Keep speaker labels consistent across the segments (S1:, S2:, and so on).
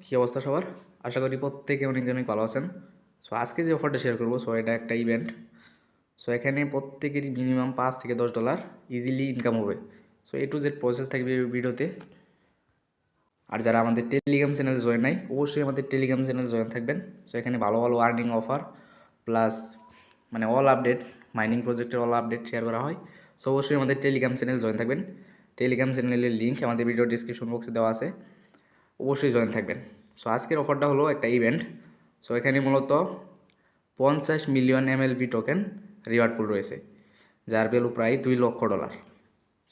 S1: কী অবস্থা সবার? আশা করি প্রত্যেকে অনেক ভালো আছেন। সো আজকে যে অফারটা শেয়ার করবো, সো এটা একটা ইভেন্ট। সো এখানে প্রত্যেকেরই মিনিমাম $5 থেকে $10 ইজিলি ইনকাম হবে। So A to Z process থাকবে এই ভিডিওতে। আর যারা আমাদের টেলিগ্রাম চ্যানেল জয়েন নাই, অবশ্যই আমাদের টেলিগ্রাম চ্যানেল জয়েন থাকবেন। সো এখানে ভালো ভালো earning offer plus all update, mining প্রজেক্টের অল আপডেট শেয়ার করা হয়। সো অবশ্যই আমাদের টেলিগ্রাম চ্যানেল জয়েন থাকবেন। টেলিগ্রাম চ্যানেলের লিঙ্ক আমাদের ভিডিও ডিসক্রিপশন বক্সে দেওয়া আছে, অবশ্যই জয়েন থাকবেন। সো আজকের অফারটা হলো একটা ইভেন্ট। সো এখানে মূলত 50 মিলিয়ন MLB টোকেন রিওয়ার্ড পুল রয়েছে, যার ভ্যালু প্রায় $2 লক্ষ।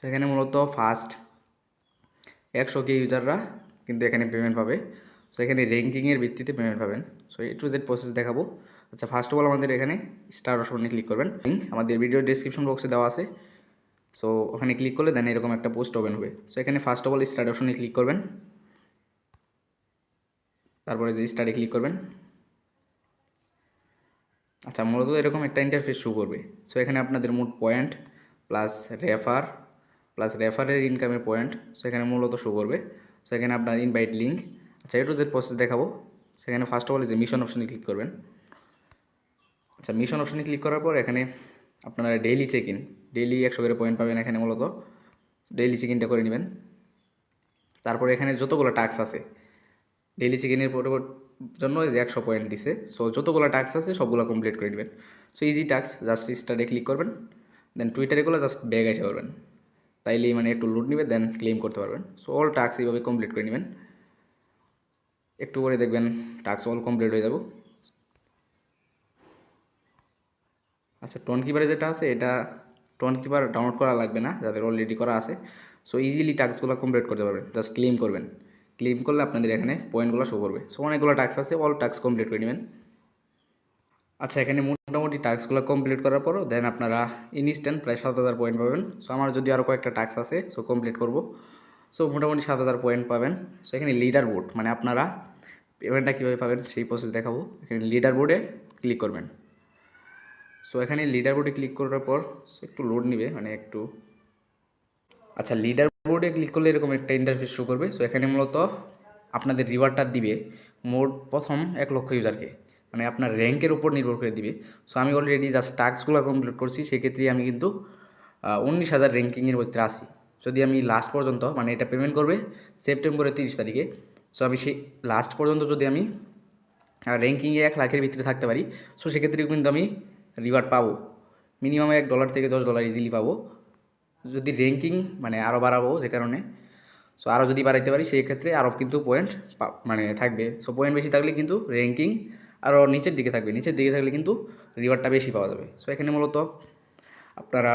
S1: সেখানে মূলত ফার্স্ট 100K ইউজাররা কিন্তু এখানে পেমেন্ট পাবে। সো এখানে র্যাঙ্কিংয়ের ভিত্তিতে পেমেন্ট পাবেন। So A to Z process দেখাবো। আচ্ছা, ফার্স্ট অফ অল আমাদের এখানে স্টার অপশনে ক্লিক করবেন। লিঙ্ক আমাদের ভিডিও ডিসক্রিপশন বক্সে দেওয়া আছে। সো ওখানে ক্লিক করলে দেন এরকম একটা পোস্ট ওপেন হবে। সো এখানে ফার্স্ট অফ অল স্টার অপশনে ক্লিক করবেন, তারপরে যে স্টারে ক্লিক করবেন। আচ্ছা, মূলত এরকম একটা ইন্টারফেস শো করবে। সো এখানে আপনাদের মোট পয়েন্ট প্লাস রেফার প্লাস রেফারের ইনকামের পয়েন্ট, সো এখানে মূলত শো করবে। সো এখানে আপনার ইনভাইট লিঙ্ক। আচ্ছা, এ টু জেড প্রসেস দেখাবো। সেখানে ফার্স্ট অফ অল যে মিশন অপশনে ক্লিক করবেন। আচ্ছা, মিশন অপশনে ক্লিক করার পর এখানে আপনারা ডেইলি চেক ইন, ডেইলি 100 করে পয়েন্ট পাবেন। এখানে মূলত ডেইলি চেক ইনটা করে নেবেন। তারপরে এখানে যতগুলো টাস্ক আছে ডেইলি চেক-ইনের জন্য যে 100 পয়েন্ট দিছে, সো যতগুলো টাস্ক আছে সবগুলো কমপ্লিট করে নেবেন। সো ইজি টাস্ক, জাস্ট স্টারে ক্লিক করবেন, দেন টুইটারেগুলো জাস্ট ব্যাগ এসে করবেন, তাইলেই একটু লুট নেবে, দেন ক্লেম করতে পারবেন। সো অল টাস্ক এইভাবে কমপ্লিট করে নেবেন। একটু পরে দেখবেন টাস্ক অল কমপ্লিট হয়ে যাব। আচ্ছা, টোন কিপারে যেটা আছে, এটা টোন কিপার ডাউনলোড করা লাগবে না যাদের অলরেডি করা আছে। সো ইজিলি টাস্কগুলো কমপ্লিট করতে পারবেন, জাস্ট ক্লেম করবেন। ক্লেম করলে আপনাদের এখানে পয়েন্টগুলো শো করবে। সো অনেকগুলো টাস্ক আছে, অল টাস্ক কমপ্লিট করে নেবেন। আচ্ছা, এখানে মোটামুটি টাস্কগুলো কমপ্লিট করার পরও দেন আপনারা ইনস্ট্যান্ট প্রায় 7,000 পয়েন্ট পাবেন। সো আমার যদি আরও কয়েকটা টাস্ক আছে, সো কমপ্লিট করব। সো মোটামুটি 7,000 পয়েন্ট পাবেন। সো এখানে লিডার বোর্ড, আপনারা পেমেন্টটা কীভাবে পাবেন সেই প্রসেস দেখাবো। এখানে লিডার বোর্ডে ক্লিক করবেন। সো এখানে লিডার বোর্ডে ক্লিক করার পর একটু লোড নিবে, একটু। আচ্ছা, লিডার বোর্ডে ক্লিক করলে এরকম একটা ইন্টারফেস শো করবে। সো এখানে মূলত আপনাদের রিওয়ার্ডটা দিবে মোট প্রথম 1 লক্ষ ইউজারকে, আপনার র্যাঙ্কের উপর নির্ভর করে দিবে। সো আমি অলরেডি জাস্ট টাস্কগুলো কমপ্লিট করছি, সেক্ষেত্রে আমি কিন্তু 19,000 র্যাঙ্কিংয়ের ভিতরে আসি। যদি আমি লাস্ট পর্যন্ত, এটা পেমেন্ট করবে সেপ্টেম্বরের 30 তারিখে। সো আমি সেই লাস্ট পর্যন্ত যদি আমি র্যাঙ্কিংয়ে 1 লাখের ভিতরে থাকতে পারি, সো সেক্ষেত্রে কিন্তু আমি রিওয়ার্ড পাবো মিনিমাম $1 থেকে $10 ইজিলি পাবো। যদি র্যাঙ্কিং আরও বাড়াবো, যে কারণে সো আরও যদি বাড়াইতে পারি সেই ক্ষেত্রে আরও কিন্তু পয়েন্ট থাকবে। সো পয়েন্ট বেশি থাকলে কিন্তু র্যাঙ্কিং আরও নিচের দিকে থাকবে, নিচের দিকে থাকলে কিন্তু রিওয়ার্ডটা বেশি পাওয়া যাবে। সো এখানে মূলত আপনারা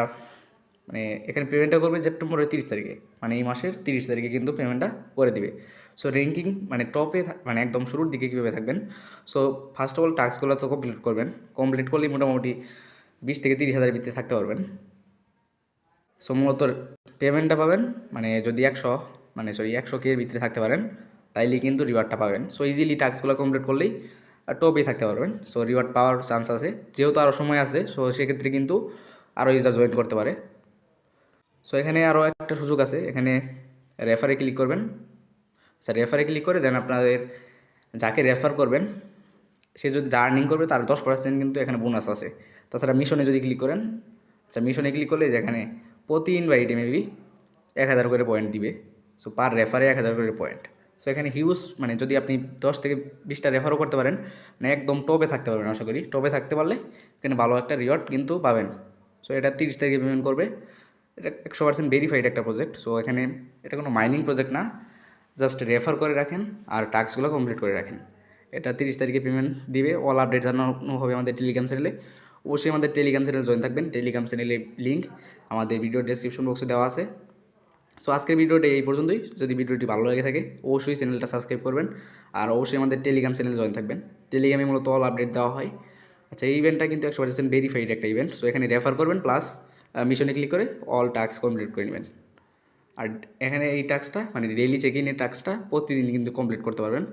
S1: এখানে পেমেন্টটা করবে সেপ্টেম্বরের 30 তারিখে, এই মাসের 30 তারিখে কিন্তু পেমেন্টটা করে দিবে। সো র্যাঙ্কিং টপে একদম শুরুর দিকে কীভাবে থাকবেন। সো ফার্স্ট অফ অল টাস্কগুলো তো কমপ্লিট করবেন। কমপ্লিট করলেই মোটামুটি 20 থেকে 30,000 ভিতরে থাকতে পারবেন। সো মূলত পেমেন্টটা পাবেন যদি 100K এর ভিতরে থাকতে পারেন, তাইলেই কিন্তু রিওয়ার্ডটা পাবেন। সো ইজিলি টাস্কগুলো কমপ্লিট করলেই টপেই থাকতে পারবেন। সো রিওয়ার্ড পাওয়ার চান্স আছে, যেহেতু আরও সময় আছে। সো সেক্ষেত্রে কিন্তু আরও ইউজার জয়েন করতে পারে। সো এখানে আরও একটা সুযোগ আছে, এখানে রেফারে ক্লিক করবেন। আচ্ছা, রেফারে ক্লিক করে দেন আপনাদের যাকে রেফার করবেন সে যদি যা আর্নিং করবে তার 10% কিন্তু এখানে বোনাস আছে। তাছাড়া মিশনে যদি ক্লিক করেন, আচ্ছা মিশনে ক্লিক করলে যেখানে প্রতি ইনভাইটে মেবি 1,000 করে পয়েন্ট দিবে। সো পার রেফারে 1,000 করে পয়েন্ট। সো এখানে হিউজ যদি আপনি 10 থেকে 20টা রেফারও করতে পারেন, একদম টপে থাকতে পারবেন। আশা করি টপে থাকতে পারলে এখানে ভালো একটা রিওয়ার্ড কিন্তু পাবেন। সো এটা 30 তারিখে পেমেন্ট করবে। এটা 100% ভেরিফাইড একটা প্রজেক্ট। সো এখানে এটা কোনো মাইনিং প্রজেক্ট না, জাস্ট রেফার করে রাখেন আর টাস্কগুলো কমপ্লিট করে রাখেন। এটা 30 তারিখে পেমেন্ট দিবে। অল আপডেট জানানো হবে আমাদের টেলিগ্রাম চ্যানেলে। অবশ্যই আমাদের টেলিগ্রাম চ্যানেল জয়েন থাকবেন। টেলিগ্রাম চ্যানেলের লিঙ্ক আমাদের ভিডিও ডেসক্রিপশন বক্সে দেওয়া আছে। সো আজকের ভিডিওটা এই পর্যন্তই। যদি ভিডিওটি ভালো লেগে থাকে অবশ্যই চ্যানেলটা সাবস্ক্রাইব করবেন, আর অবশ্যই আমাদের টেলিগ্রাম চ্যানেল জয়েন থাকবেন। টেলিগ্রামে মূলত অল আপডেট দেওয়া হয়। আচ্ছা, এই ইভেন্টটা কিন্তু 100% ভেরিফাইড একটা ইভেন্ট। সো এখানে রেফার করবেন প্লাস মিশনে ক্লিক করে অল টাস্ক কমপ্লিট করে নেবেন। আর এখানে এই টাস্কটা ডেইলি চেক ইনের টাস্কটা প্রতিদিন কিন্তু কমপ্লিট করতে পারবেন।